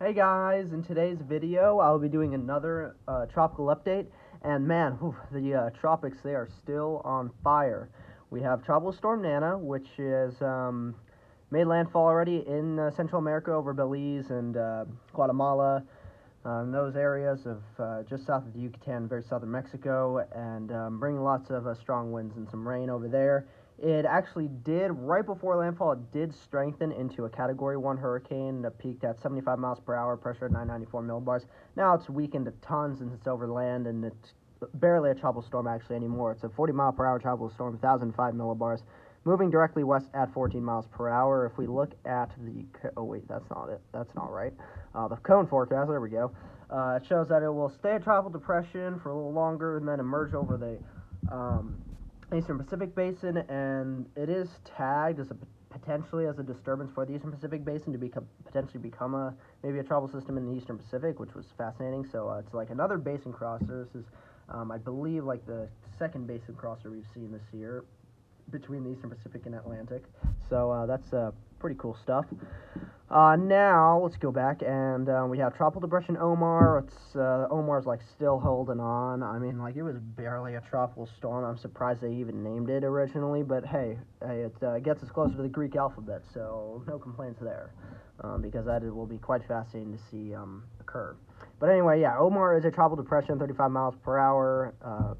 Hey guys, in today's video I'll be doing another tropical update, and man, the tropics, they are still on fire. We have Tropical Storm Nana, which is made landfall already in Central America over Belize and Guatemala, those areas of just south of the Yucatan, very southern Mexico, and bringing lots of strong winds and some rain over there. It actually did, right before landfall, it did strengthen into a Category 1 hurricane that peaked at 75 miles per hour, pressure at 994 millibars. Now it's weakened to tons since it's over land, and it's barely a tropical storm actually anymore. It's a 40 mile per hour tropical storm, 1005 millibars, moving directly west at 14 miles per hour. If we look at the, oh wait, that's not it, that's not right. The cone forecast, there we go. It shows that it will stay a tropical depression for a little longer and then emerge over the Eastern Pacific Basin, and it is tagged as potentially as a disturbance for the Eastern Pacific Basin to potentially become maybe a tropical system in the Eastern Pacific, which was fascinating. So it's like another basin crosser. This is, I believe, like the second basin crosser we've seen this year between the Eastern Pacific and Atlantic. So that's pretty cool stuff. Now let's go back, and we have Tropical Depression Omar. It's Omar's like still holding on. I mean, like, it was barely a tropical storm. I'm surprised they even named it originally, but hey, it gets us closer to the Greek alphabet, so no complaints there, because that will be quite fascinating to see occur. But anyway, yeah, Omar is a tropical depression, 35 miles per hour.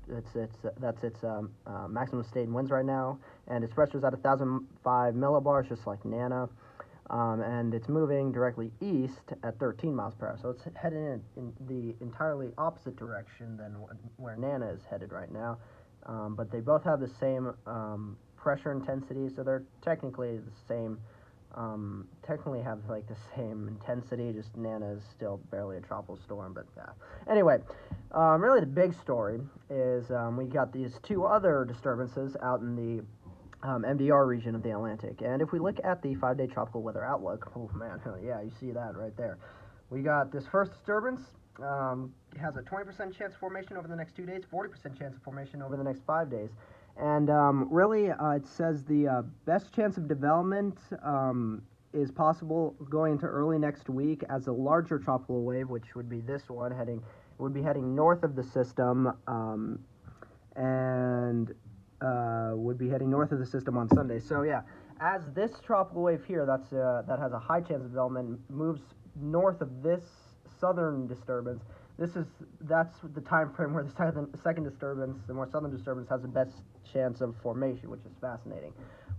That's its maximum sustained winds right now, and its pressure is at 1,005 millibars, just like Nana. And it's moving directly east at 13 miles per hour. So it's headed in the entirely opposite direction than where Nana is headed right now. But they both have the same pressure intensity, so they're technically the same. Technically have like the same intensity, just Nana is still barely a tropical storm. But anyway, really the big story is we got these two other disturbances out in the MDR region of the Atlantic. And if we look at the 5-day tropical weather outlook, oh man, yeah, you see that right there. We got this first disturbance, has a 20% chance of formation over the next 2 days, 40% chance of formation over the next 5 days. And really, it says the best chance of development is possible going into early next week as a larger tropical wave, which would be this one, would be heading north of the system, and would be heading north of the system on Sunday. So yeah, as this tropical wave here, that has a high chance of development, moves north of this southern disturbance, that's the time frame where the second disturbance, the more southern disturbance, has the best chance of formation, which is fascinating.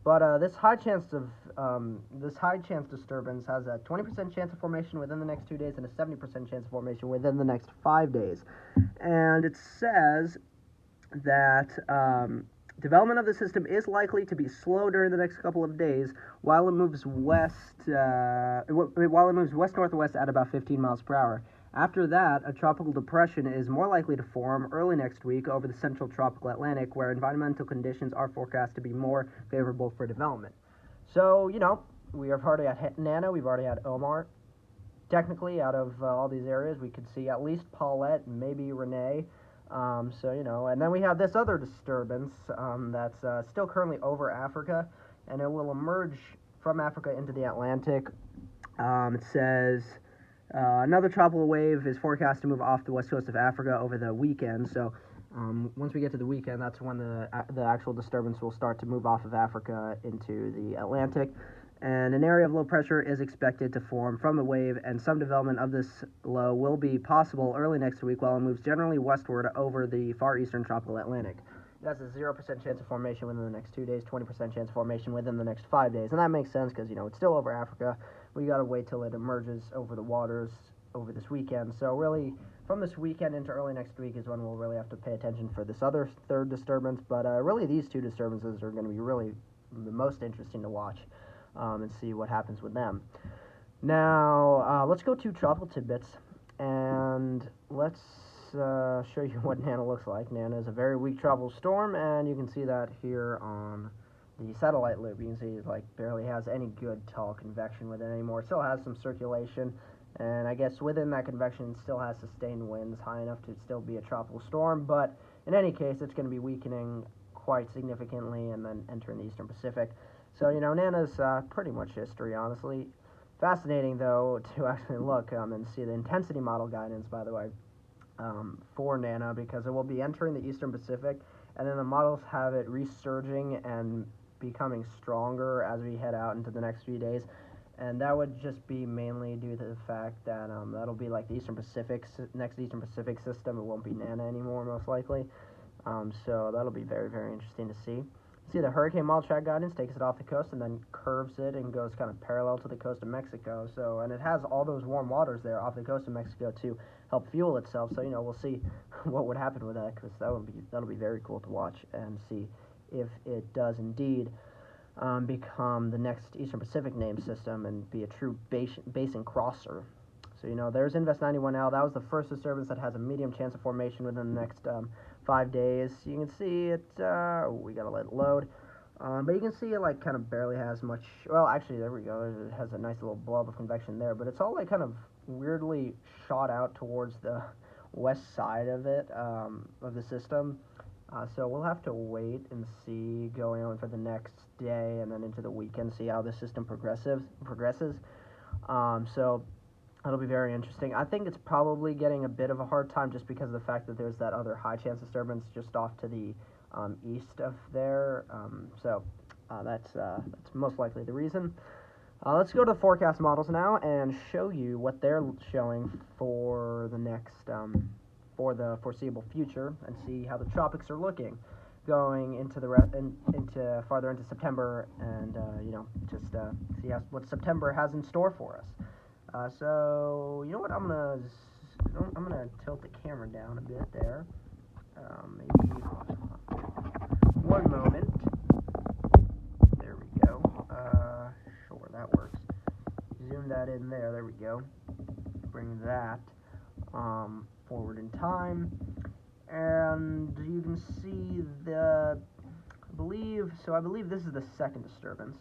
But this high chance disturbance has a 20% chance of formation within the next 2 days and a 70% chance of formation within the next 5 days. And it says that development of the system is likely to be slow during the next couple of days while it moves west-northwest at about 15 miles per hour. After that, a tropical depression is more likely to form early next week over the central tropical Atlantic, where environmental conditions are forecast to be more favorable for development. So, you know, we have already had Nana, we've already had Omar. Technically, out of all these areas, we could see at least Paulette and maybe Renee. So, you know, and then we have this other disturbance that's still currently over Africa, and it will emerge from Africa into the Atlantic. It says another tropical wave is forecast to move off the west coast of Africa over the weekend. So once we get to the weekend, that's when the actual disturbance will start to move off of Africa into the Atlantic. And an area of low pressure is expected to form from the wave, and some development of this low will be possible early next week while it moves generally westward over the far eastern tropical Atlantic. That's a 0% chance of formation within the next 2 days, 20% chance of formation within the next 5 days. And that makes sense because, you know, it's still over Africa. We got to wait till it emerges over the waters over this weekend. So really, from this weekend into early next week is when we'll really have to pay attention for this other third disturbance. But really, these two disturbances are going to be really the most interesting to watch. And see what happens with them. Now, let's go to tropical tidbits, and let's show you what Nana looks like. Nana is a very weak tropical storm, and you can see that here on the satellite loop. You can see it like barely has any good tall convection with it anymore. It still has some circulation, and I guess within that convection it still has sustained winds high enough to still be a tropical storm, but in any case, it's going to be weakening quite significantly and then entering the Eastern Pacific. So, you know, Nana's pretty much history, honestly. fascinating, though, to actually look and see the intensity model guidance, by the way, for Nana, because it will be entering the Eastern Pacific, and then the models have it resurging and becoming stronger as we head out into the next few days. And that would just be mainly due to the fact that that'll be like the Eastern Pacific, next Eastern Pacific system. It won't be Nana anymore, most likely. So that'll be very, very interesting to see. See, the hurricane model track guidance takes it off the coast and then curves it and goes kind of parallel to the coast of Mexico. So, and it has all those warm waters there off the coast of Mexico to help fuel itself. So, we'll see what would happen with that, because that'll be very cool to watch and see if it does indeed become the next Eastern Pacific name system and be a true basin crosser. So, there's Invest 91L. That was the first disturbance that has a medium chance of formation within the next 5 days. You can see it, we gotta let it load. But you can see it like kind of barely has much, well, actually, there we go. It has a nice little blob of convection there, but it's all like kind of weirdly shot out towards the west side of it, of the system. So we'll have to wait and see going on for the next day and then into the weekend, see how the system progresses. So that'll be very interesting. I think it's probably getting a bit of a hard time just because of the fact that there's that other high chance disturbance just off to the east of there. So that's most likely the reason. Let's go to the forecast models now and show you what they're showing for the next for the foreseeable future, and see how the tropics are looking going into into farther into September, and just see what September has in store for us. So you know what, I'm gonna tilt the camera down a bit there. Maybe one moment. There we go. Sure, that works. Zoom that in there. There we go. Bring that forward in time, and you can see I believe this is the second disturbance,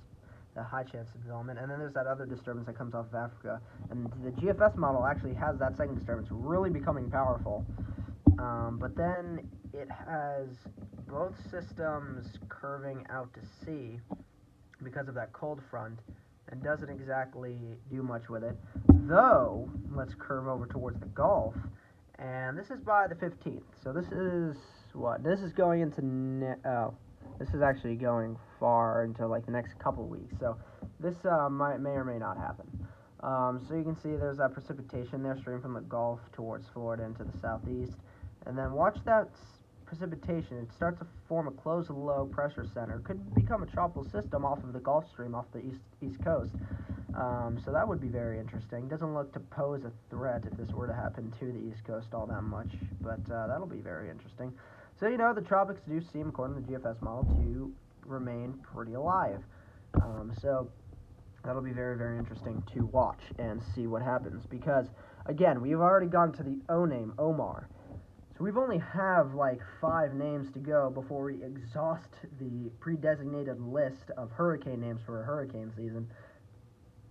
the high chance of development, and then there's that other disturbance that comes off of Africa, and the GFS model actually has that second disturbance really becoming powerful, but then it has both systems curving out to sea because of that cold front, and doesn't exactly do much with it, though. Let's curve over towards the Gulf, and this is by the 15th, so this is this is going into this is actually going far into like the next couple weeks, so this may or may not happen. So you can see there's that precipitation there streaming from the Gulf towards Florida into the southeast, and then watch that precipitation. It starts to form a closed low pressure center. Could become a tropical system off of the Gulf Stream off the east coast. So that would be very interesting. Doesn't look to pose a threat if this were to happen to the East Coast all that much, but that'll be very interesting. So, the tropics do seem, according to the GFS model, to remain pretty alive. So that'll be very, very interesting to watch and see what happens, because, again, we've already gone to the O name, Omar. So we've only have like 5 names to go before we exhaust the pre-designated list of hurricane names for a hurricane season.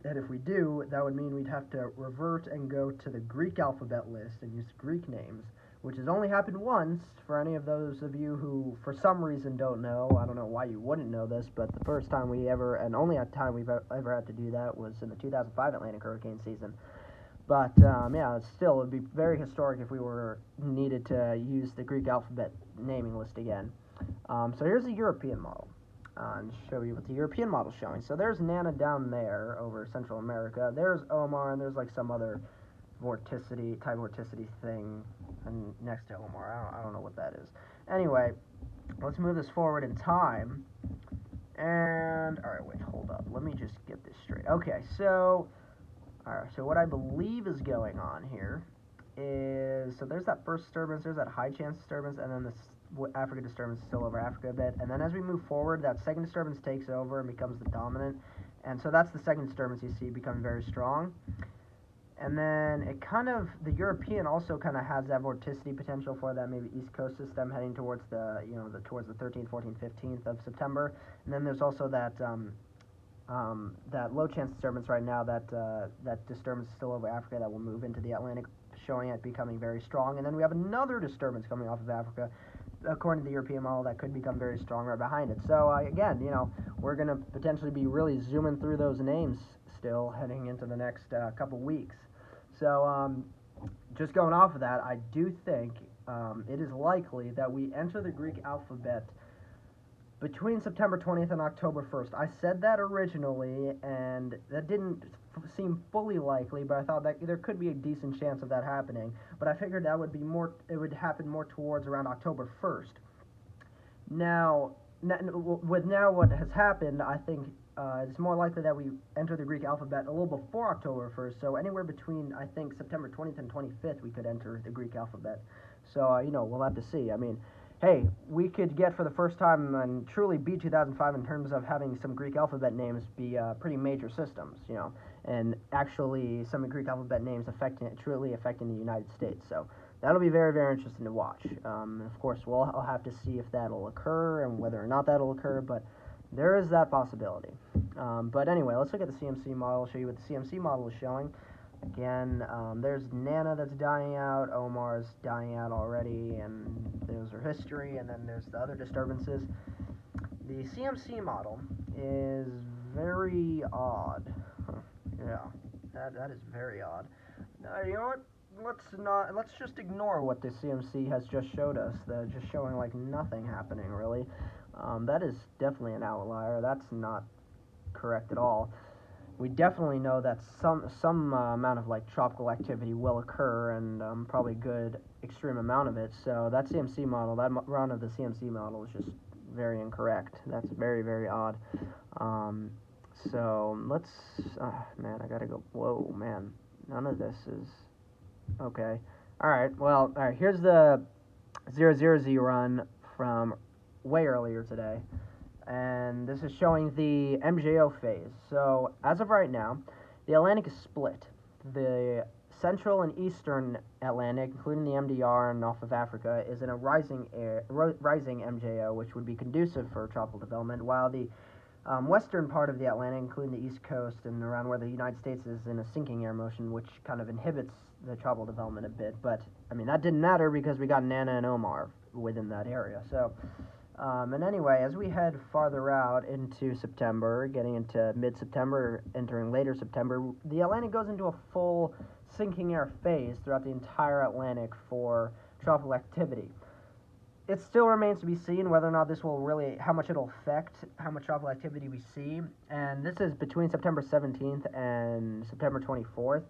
And if we do, that would mean we'd have to revert and go to the Greek alphabet list and use Greek names, which has only happened once. For any of those of you who, for some reason, don't know, I don't know why you wouldn't know this, but the first time we ever, and only time we've ever had to do that, was in the 2005 Atlantic hurricane season. But, yeah, it would be very historic if we needed to use the Greek alphabet naming list again. So here's the European model. And show you what the European model is showing. So there's Nana down there over Central America. There's Omar, and there's like some other vorticity thing and next to Omar. I don't know what that is. Anyway, let's move this forward in time. And alright, wait, hold up. Let me just get this straight. Okay, so what I believe is going on here is, so there's that first disturbance, there's that high chance disturbance, and then this Africa disturbance is still over Africa a bit, and then as we move forward, that second disturbance takes over and becomes the dominant, and so that's the second disturbance you see becoming very strong. And then it kind of, the European also kind of has that vorticity potential for that maybe East Coast system heading towards the, towards the 13th, 14th, 15th of September, and then there's also that that low chance disturbance right now, that disturbance is still over Africa that will move into the Atlantic, showing it becoming very strong, and then we have another disturbance coming off of Africa, according to the European model, that could become very strong right behind it. So again, we're going to potentially be really zooming through those names still heading into the next couple weeks. So just going off of that, I do think it is likely that we enter the Greek alphabet between September 20th and October 1st. I said that originally, and that didn't seem fully likely, but I thought that there could be a decent chance of that happening. But I figured that would be more. It would happen more towards around October 1st. Now, with what has happened, I think it's more likely that we enter the Greek alphabet a little before October 1st. So anywhere between, I think, September 20th and 25th, we could enter the Greek alphabet. So we'll have to see. I mean, hey, we could get for the first time and truly beat 2005 in terms of having some Greek alphabet names be pretty major systems, and actually some Greek alphabet names truly affecting the United States. So that'll be very, very interesting to watch. Of course, I'll have to see if that'll occur and whether or not that'll occur, but there is that possibility. But anyway, let's look at the CMC model, show you what the CMC model is showing. Again, there's Nana that's dying out, Omar's dying out already, and those are history, and then there's the other disturbances. The CMC model is very odd. Yeah, that is very odd. You know what? Let's just ignore what the CMC has just showed us. They're just showing like nothing happening really. That is definitely an outlier. That's not correct at all. We definitely know that some amount of like tropical activity will occur, and probably a good extreme amount of it. So that CMC model, that run of the CMC model is just very incorrect. That's very, very odd. So let's, man, I gotta go. Whoa, man, none of this is okay. All right, here's the 000 run from way earlier today. And this is showing the MJO phase. So as of right now, the Atlantic is split. The central and eastern Atlantic, including the MDR and off of Africa, is in a rising MJO, which would be conducive for tropical development, while the western part of the Atlantic, including the east coast and around where the United States is, in a sinking air motion, which kind of inhibits the tropical development a bit. But I mean, that didn't matter because we got Nana and Omar within that area. So. And anyway, as we head farther out into September, getting into mid-September, entering later September, the Atlantic goes into a full sinking air phase throughout the entire Atlantic for tropical activity. It still remains to be seen whether or not this will really, how much it'll affect how much tropical activity we see. And this is between September 17th and September 24th,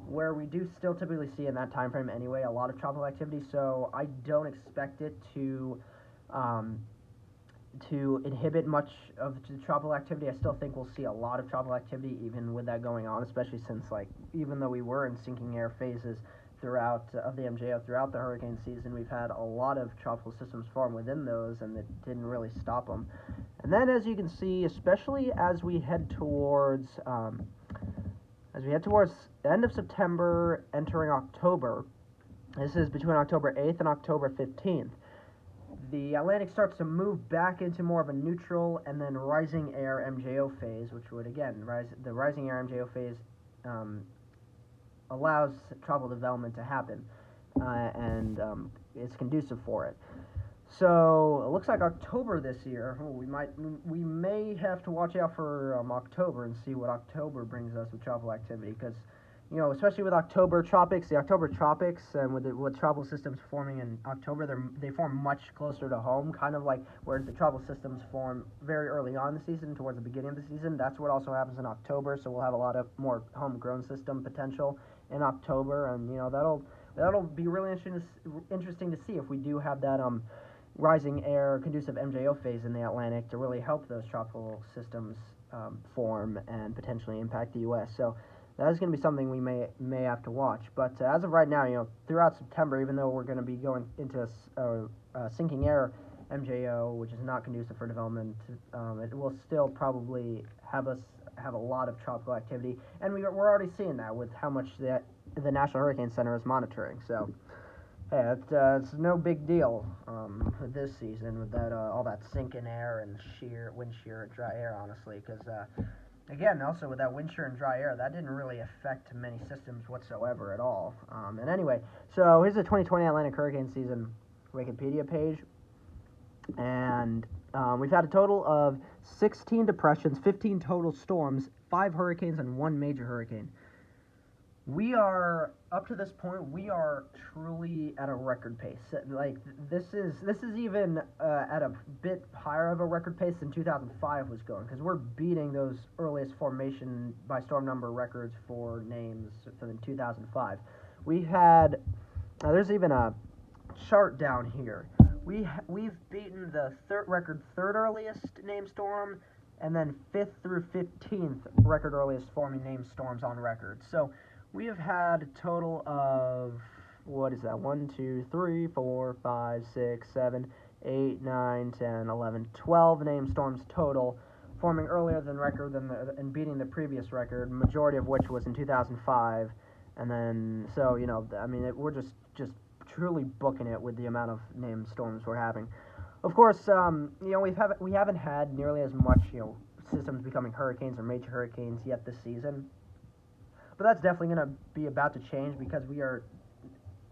where we do still typically see in that time frame anyway a lot of tropical activity. So I don't expect it to inhibit much of the tropical activity. I still think we'll see a lot of tropical activity even with that going on, especially since, like, even though we were in sinking air phases throughout of the MJO throughout the hurricane season, we've had a lot of tropical systems form within those, and it didn't really stop them. And then, as you can see, especially as we head towards the end of September, entering October, this is between October 8th and October 15th, the Atlantic starts to move back into more of a neutral and then rising air MJO phase, which would, again, the rising air MJO phase allows tropical development to happen, and it's conducive for it. So it looks like October this year, we may have to watch out for October and see what October brings us with tropical activity, because especially with the October Tropics, and with tropical systems forming in October, they form much closer to home, kind of like where the tropical systems form very early on in the season, towards the beginning of the season. That's what also happens in October, so we'll have a lot of more homegrown system potential in October, and that'll be really interesting to see if we do have that rising air conducive MJO phase in the Atlantic to really help those tropical systems form and potentially impact the U.S. So that is going to be something we may have to watch. But as of right now, throughout September, even though we're going to be going into a sinking air MJO, which is not conducive for development, it will still probably have a lot of tropical activity, and we're already seeing that with how much the National Hurricane Center is monitoring. So, hey, it's no big deal this season with that all that sinking air and wind shear and dry air, honestly, because. Again, also with that wind shear and dry air, that didn't really affect many systems whatsoever at all. And anyway, so here's the 2020 Atlantic hurricane season Wikipedia page. And we've had a total of 16 depressions, 15 total storms, 5 hurricanes and 1 major hurricane. We are up to this point. We are truly at a record pace. Like this is even at a bit higher of a record pace than 2005 was going, because we're beating those earliest formation by storm number records for names from 2005. We had there's even a chart down here. We've beaten the third earliest named storm, and then 5th through 15th record earliest forming named storms on record. So we have had a total of, what is that, 1, 2, 3, 4, 5, 6, 7, 8, 9, 10, 11, 12 named storms total, forming earlier than record and beating the previous record, majority of which was in 2005. And then, so, you know, I mean, we're just truly booking it with the amount of named storms we're having. Of course, you know, we haven't had nearly as much, you know, systems becoming hurricanes or major hurricanes yet this season. But that's definitely going to be about to change, because we are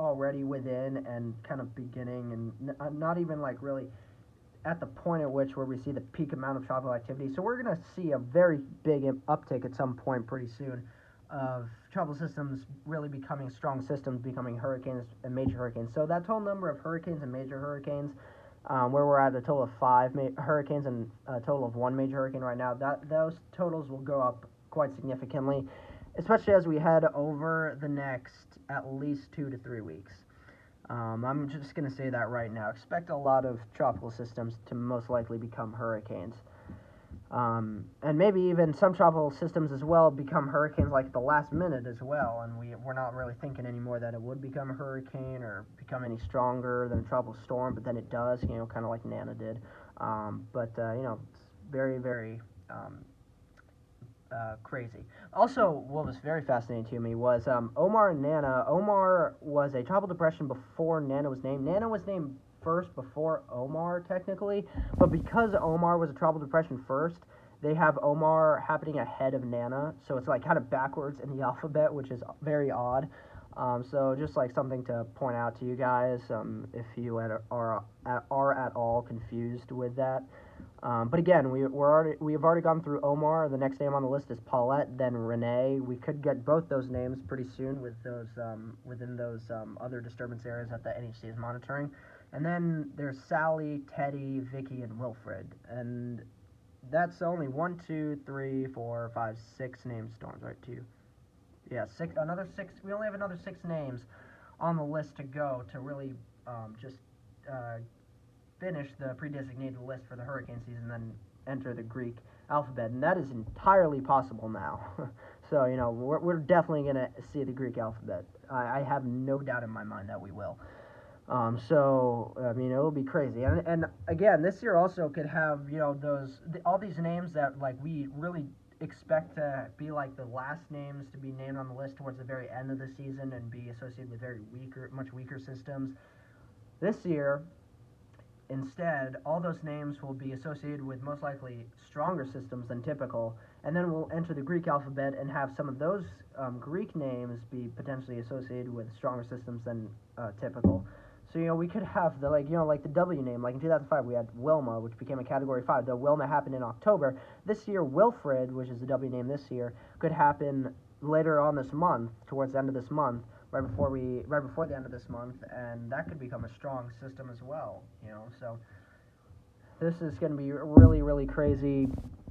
already within and kind of beginning and not even like really at the point at which where we see the peak amount of tropical activity. So we're going to see a very big uptick at some point pretty soon of tropical systems really becoming strong systems, becoming hurricanes and major hurricanes. So that total number of hurricanes and major hurricanes, where we're at a total of 5 hurricanes and a total of 1 major hurricane right now, those totals will go up quite significantly, especially as we head over the next at least 2 to 3 weeks. I'm just going to say that right now. Expect a lot of tropical systems to most likely become hurricanes. And maybe even some tropical systems as well become hurricanes like at the last minute as well, and we're not really thinking anymore that it would become a hurricane or become any stronger than a tropical storm, but then it does, you know, kind of like Nana did. You know, it's very, very crazy. Also, what was very fascinating to me was Omar and Nana. Omar was a tropical depression before Nana was named. Nana was named first before Omar, technically, but because Omar was a tropical depression first, they have Omar happening ahead of Nana, so it's like kind of backwards in the alphabet, which is very odd. So just like something to point out to you guys, if you are at all confused with that. But again, we have already gone through Omar. The next name on the list is Paulette, then Renee. We could get both those names pretty soon with those within those other disturbance areas that the NHC is monitoring. And then there's Sally, Teddy, Vicky, and Wilfred. And that's only 1, 2, 3, 4, 5, 6 named storms, right? 2. Yeah, 6. Another 6. We only have another 6 names on the list to go to really just finish the pre-designated list for the hurricane season, then enter the Greek alphabet. And that is entirely possible now. So, you know, we're definitely going to see the Greek alphabet. I have no doubt in my mind that we will. So, I mean, it'll be crazy. And again, this year also could have, you know, all these names that, like, we really expect to be, like, the last names to be named on the list towards the very end of the season and be associated with much weaker systems. This year, instead, all those names will be associated with most likely stronger systems than typical, and then we'll enter the Greek alphabet and have some of those Greek names be potentially associated with stronger systems than typical. So, you know, we could have like the W name. Like in 2005, we had Wilma, which became a Category 5. Though Wilma happened in October. This year, Wilfred, which is the W name this year, could happen later on this month, towards the end of this month, right before the end of this month, and that could become a strong system as well. You know, so this is going to be really, really crazy.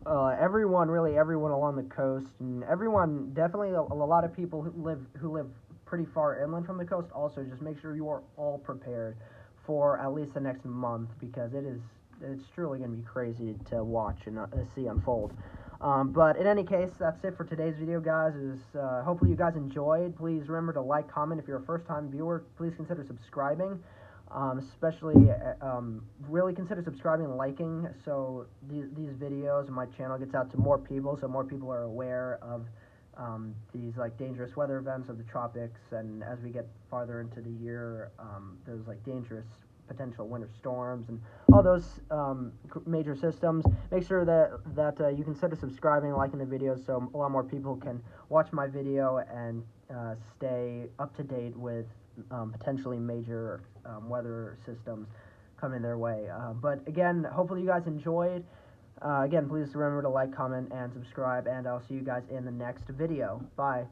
Everyone along the coast, and everyone, definitely a lot of people who live pretty far inland from the coast, also just make sure you are all prepared for at least the next month, because it's truly going to be crazy to watch and see unfold. But in any case, that's it for today's video, guys. Hopefully you guys enjoyed. Please remember to like, comment. If you're a first-time viewer, please consider subscribing. Especially really consider subscribing and liking, so these videos and my channel gets out to more people, so more people are aware of these like dangerous weather events of the tropics, and as we get farther into the year, those like dangerous potential winter storms and all those major systems. Make sure that you consider subscribing and liking the videos, so a lot more people can watch my video and stay up to date with potentially major weather systems coming their way. But again, hopefully you guys enjoyed. Again, please remember to like, comment, and subscribe, and I'll see you guys in the next video. Bye.